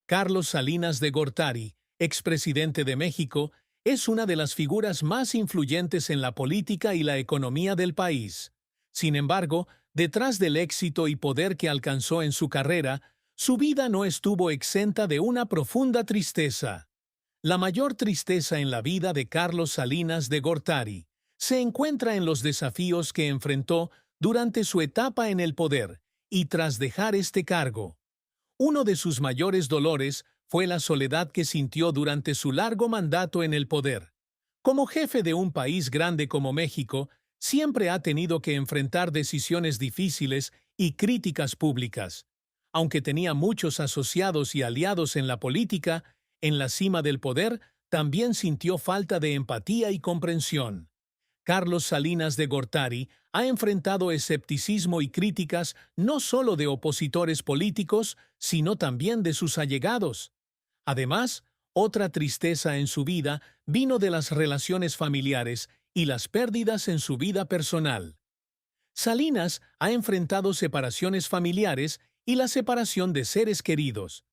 Carlos Salinas de Gortari, expresidente de México, es una de las figuras más influyentes en la política y la economía del país. Sin embargo, detrás del éxito y poder que alcanzó en su carrera, su vida no estuvo exenta de una profunda tristeza. La mayor tristeza en la vida de Carlos Salinas de Gortari se encuentra en los desafíos que enfrentó durante su etapa en el poder y tras dejar este cargo. Uno de sus mayores dolores fue la soledad que sintió durante su largo mandato en el poder. Como jefe de un país grande como México, siempre ha tenido que enfrentar decisiones difíciles y críticas públicas. Aunque tenía muchos asociados y aliados en la política, en la cima del poder también sintió falta de empatía y comprensión. Carlos Salinas de Gortari ha enfrentado escepticismo y críticas no solo de opositores políticos, sino también de sus allegados. Además, otra tristeza en su vida vino de las relaciones familiares y las pérdidas en su vida personal. Salinas ha enfrentado separaciones familiares y la separación de seres queridos.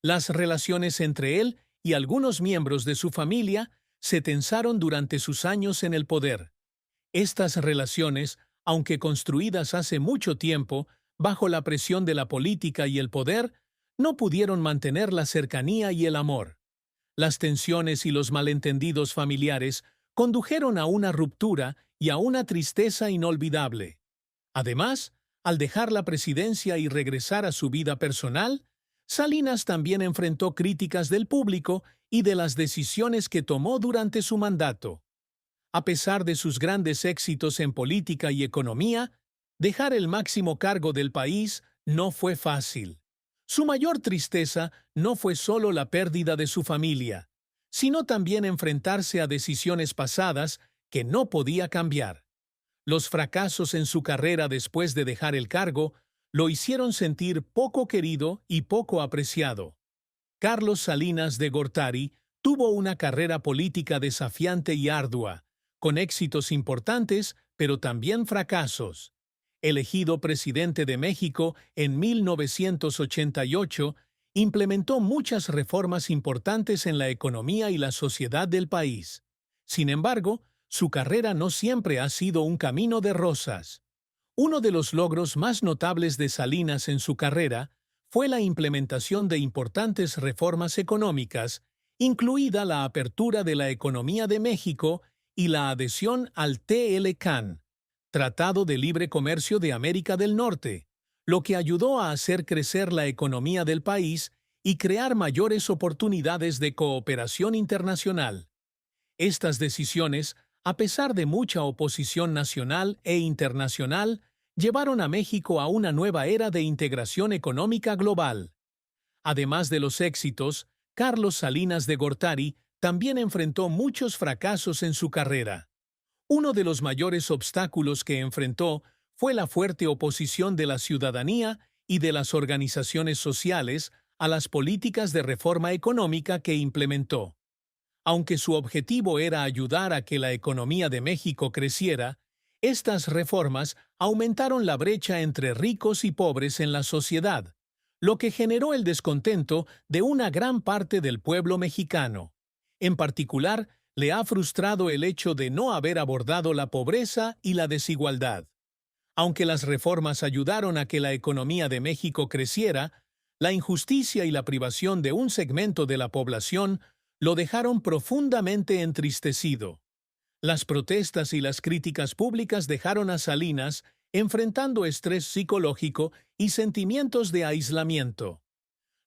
Las relaciones entre él y algunos miembros de su familia se tensaron durante sus años en el poder. Estas relaciones, aunque construidas hace mucho tiempo, bajo la presión de la política y el poder, no pudieron mantener la cercanía y el amor. Las tensiones y los malentendidos familiares condujeron a una ruptura y a una tristeza inolvidable. Además, al dejar la presidencia y regresar a su vida personal, Salinas también enfrentó críticas del público y de las decisiones que tomó durante su mandato. A pesar de sus grandes éxitos en política y economía, dejar el máximo cargo del país no fue fácil. Su mayor tristeza no fue solo la pérdida de su familia, sino también enfrentarse a decisiones pasadas que no podía cambiar. Los fracasos en su carrera después de dejar el cargo lo hicieron sentir poco querido y poco apreciado. Carlos Salinas de Gortari tuvo una carrera política desafiante y ardua, con éxitos importantes, pero también fracasos. Elegido presidente de México en 1988, implementó muchas reformas importantes en la economía y la sociedad del país. Sin embargo, su carrera no siempre ha sido un camino de rosas. Uno de los logros más notables de Salinas en su carrera fue la implementación de importantes reformas económicas, incluida la apertura de la economía de México y la adhesión al TLCAN, Tratado de Libre Comercio de América del Norte, lo que ayudó a hacer crecer la economía del país y crear mayores oportunidades de cooperación internacional. Estas decisiones, a pesar de mucha oposición nacional e internacional, llevaron a México a una nueva era de integración económica global. Además de los éxitos, Carlos Salinas de Gortari también enfrentó muchos fracasos en su carrera. Uno de los mayores obstáculos que enfrentó fue la fuerte oposición de la ciudadanía y de las organizaciones sociales a las políticas de reforma económica que implementó. Aunque su objetivo era ayudar a que la economía de México creciera, estas reformas aumentaron la brecha entre ricos y pobres en la sociedad, lo que generó el descontento de una gran parte del pueblo mexicano. En particular, le ha frustrado el hecho de no haber abordado la pobreza y la desigualdad. Aunque las reformas ayudaron a que la economía de México creciera, la injusticia y la privación de un segmento de la población lo dejaron profundamente entristecido. Las protestas y las críticas públicas dejaron a Salinas enfrentando estrés psicológico y sentimientos de aislamiento.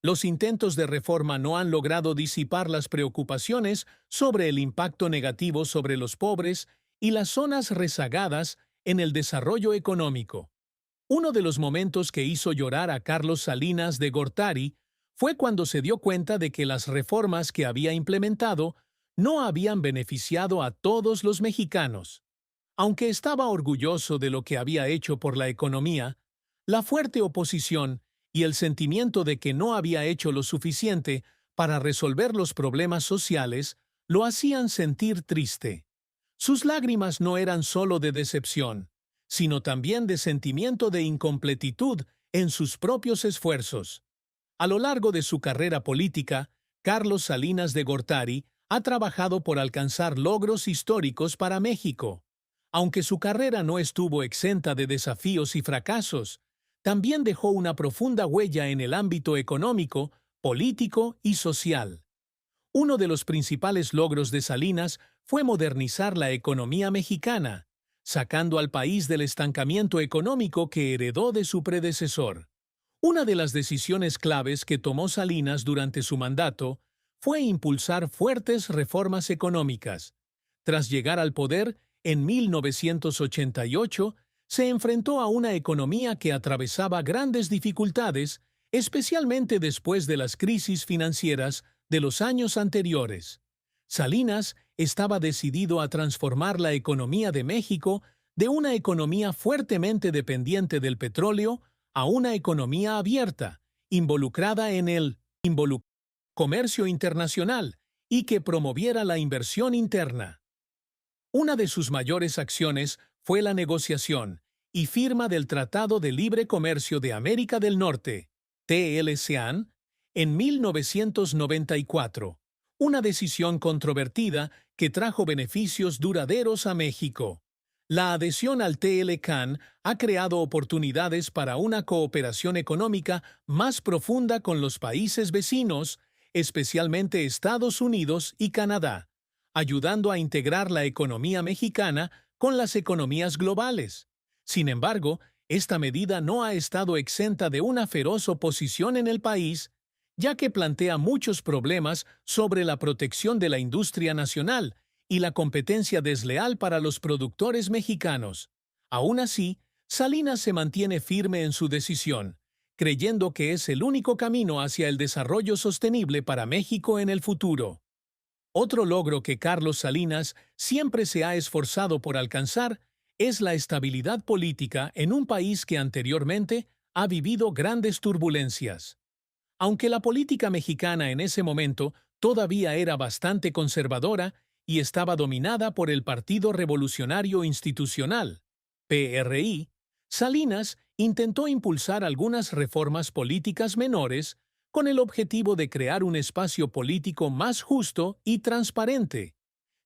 Los intentos de reforma no han logrado disipar las preocupaciones sobre el impacto negativo sobre los pobres y las zonas rezagadas en el desarrollo económico. Uno de los momentos que hizo llorar a Carlos Salinas de Gortari fue cuando se dio cuenta de que las reformas que había implementado no habían beneficiado a todos los mexicanos. Aunque estaba orgulloso de lo que había hecho por la economía, la fuerte oposición y el sentimiento de que no había hecho lo suficiente para resolver los problemas sociales lo hacían sentir triste. Sus lágrimas no eran solo de decepción, sino también de sentimiento de incompletitud en sus propios esfuerzos. A lo largo de su carrera política, Carlos Salinas de Gortari ha trabajado por alcanzar logros históricos para México. Aunque su carrera no estuvo exenta de desafíos y fracasos, también dejó una profunda huella en el ámbito económico, político y social. Uno de los principales logros de Salinas fue modernizar la economía mexicana, sacando al país del estancamiento económico que heredó de su predecesor. Una de las decisiones claves que tomó Salinas durante su mandato fue impulsar fuertes reformas económicas. Tras llegar al poder, en 1988, se enfrentó a una economía que atravesaba grandes dificultades, especialmente después de las crisis financieras de los años anteriores. Salinas estaba decidido a transformar la economía de México de una economía fuertemente dependiente del petróleo a una economía abierta, involucrada en el comercio internacional y que promoviera la inversión interna. Una de sus mayores acciones fue la negociación y firma del Tratado de Libre Comercio de América del Norte, TLCAN, en 1994, una decisión controvertida que trajo beneficios duraderos a México. La adhesión al TLCAN ha creado oportunidades para una cooperación económica más profunda con los países vecinos, especialmente Estados Unidos y Canadá, ayudando a integrar la economía mexicana con las economías globales. Sin embargo, esta medida no ha estado exenta de una feroz oposición en el país, ya que plantea muchos problemas sobre la protección de la industria nacional y la competencia desleal para los productores mexicanos. Aún así, Salinas se mantiene firme en su decisión, creyendo que es el único camino hacia el desarrollo sostenible para México en el futuro. Otro logro que Carlos Salinas siempre se ha esforzado por alcanzar es la estabilidad política en un país que anteriormente ha vivido grandes turbulencias. Aunque la política mexicana en ese momento todavía era bastante conservadora y estaba dominada por el Partido Revolucionario Institucional, PRI, Salinas intentó impulsar algunas reformas políticas menores con el objetivo de crear un espacio político más justo y transparente.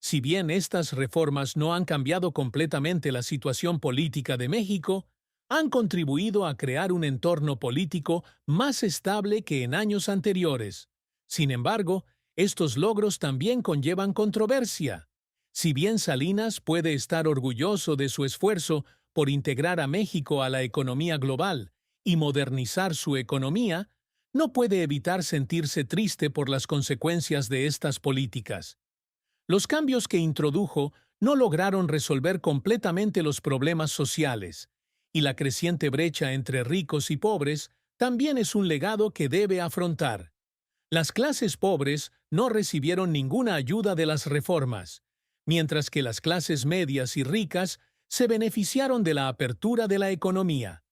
Si bien estas reformas no han cambiado completamente la situación política de México, han contribuido a crear un entorno político más estable que en años anteriores. Sin embargo, estos logros también conllevan controversia. Si bien Salinas puede estar orgulloso de su esfuerzo por integrar a México a la economía global y modernizar su economía, no puede evitar sentirse triste por las consecuencias de estas políticas. Los cambios que introdujo no lograron resolver completamente los problemas sociales, y la creciente brecha entre ricos y pobres también es un legado que debe afrontar. Las clases pobres no recibieron ninguna ayuda de las reformas, mientras que las clases medias y ricas se beneficiaron de la apertura de la economía.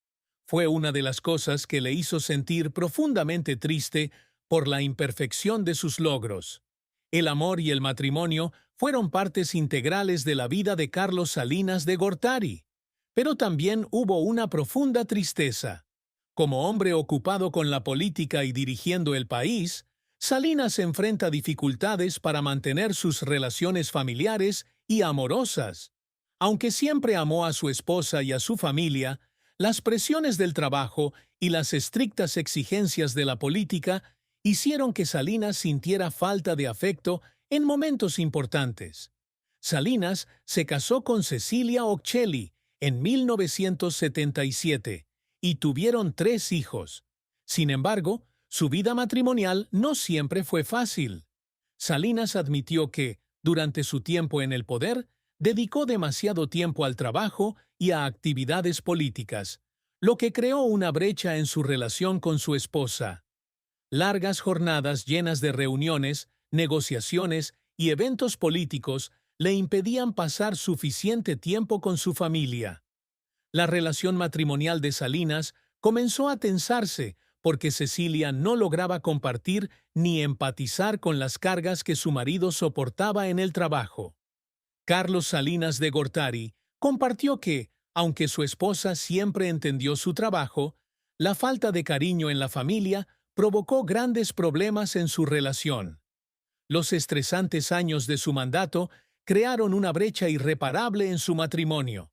Fue una de las cosas que le hizo sentir profundamente triste por la imperfección de sus logros. El amor y el matrimonio fueron partes integrales de la vida de Carlos Salinas de Gortari, pero también hubo una profunda tristeza. Como hombre ocupado con la política y dirigiendo el país, Salinas enfrenta dificultades para mantener sus relaciones familiares y amorosas. Aunque siempre amó a su esposa y a su familia, las presiones del trabajo y las estrictas exigencias de la política hicieron que Salinas sintiera falta de afecto en momentos importantes. Salinas se casó con Cecilia Ocelli en 1977 y tuvieron 3 hijos. Sin embargo, su vida matrimonial no siempre fue fácil. Salinas admitió que, durante su tiempo en el poder, dedicó demasiado tiempo al trabajo y a actividades políticas, lo que creó una brecha en su relación con su esposa. Largas jornadas llenas de reuniones, negociaciones y eventos políticos le impedían pasar suficiente tiempo con su familia. La relación matrimonial de Salinas comenzó a tensarse porque Cecilia no lograba compartir ni empatizar con las cargas que su marido soportaba en el trabajo. Carlos Salinas de Gortari compartió que, aunque su esposa siempre entendió su trabajo, la falta de cariño en la familia provocó grandes problemas en su relación. Los estresantes años de su mandato crearon una brecha irreparable en su matrimonio.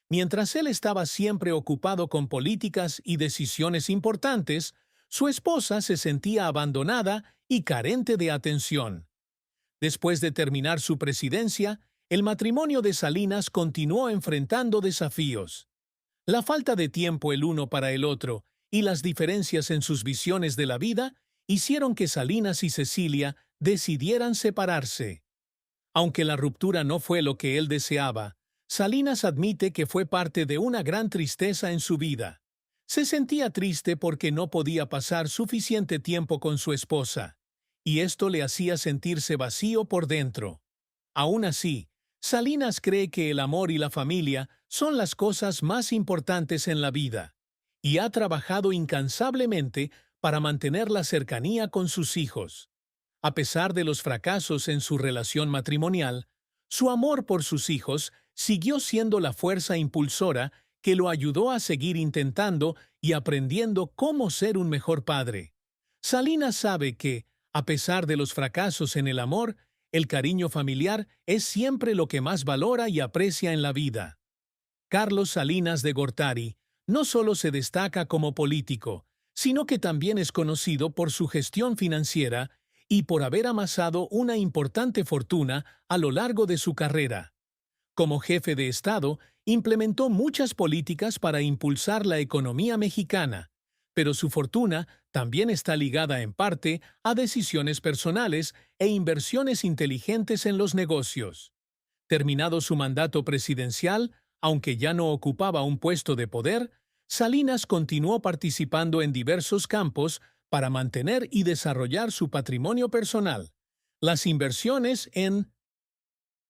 Mientras él estaba siempre ocupado con políticas y decisiones importantes, su esposa se sentía abandonada y carente de atención. Después de terminar su presidencia, el matrimonio de Salinas continuó enfrentando desafíos. La falta de tiempo el uno para el otro y las diferencias en sus visiones de la vida hicieron que Salinas y Cecilia decidieran separarse. Aunque la ruptura no fue lo que él deseaba, Salinas admite que fue parte de una gran tristeza en su vida. Se sentía triste porque no podía pasar suficiente tiempo con su esposa, y esto le hacía sentirse vacío por dentro. Aún así, Salinas cree que el amor y la familia son las cosas más importantes en la vida, y ha trabajado incansablemente para mantener la cercanía con sus hijos. A pesar de los fracasos en su relación matrimonial, su amor por sus hijos siguió siendo la fuerza impulsora que lo ayudó a seguir intentando y aprendiendo cómo ser un mejor padre. Salinas sabe que, a pesar de los fracasos en el amor, el cariño familiar es siempre lo que más valora y aprecia en la vida. Carlos Salinas de Gortari no solo se destaca como político, sino que también es conocido por su gestión financiera y por haber amasado una importante fortuna a lo largo de su carrera. Como jefe de Estado, implementó muchas políticas para impulsar la economía mexicana, pero su fortuna también está ligada en parte a decisiones personales e inversiones inteligentes en los negocios. Terminado su mandato presidencial, aunque ya no ocupaba un puesto de poder, Salinas continuó participando en diversos campos para mantener y desarrollar su patrimonio personal. Las inversiones en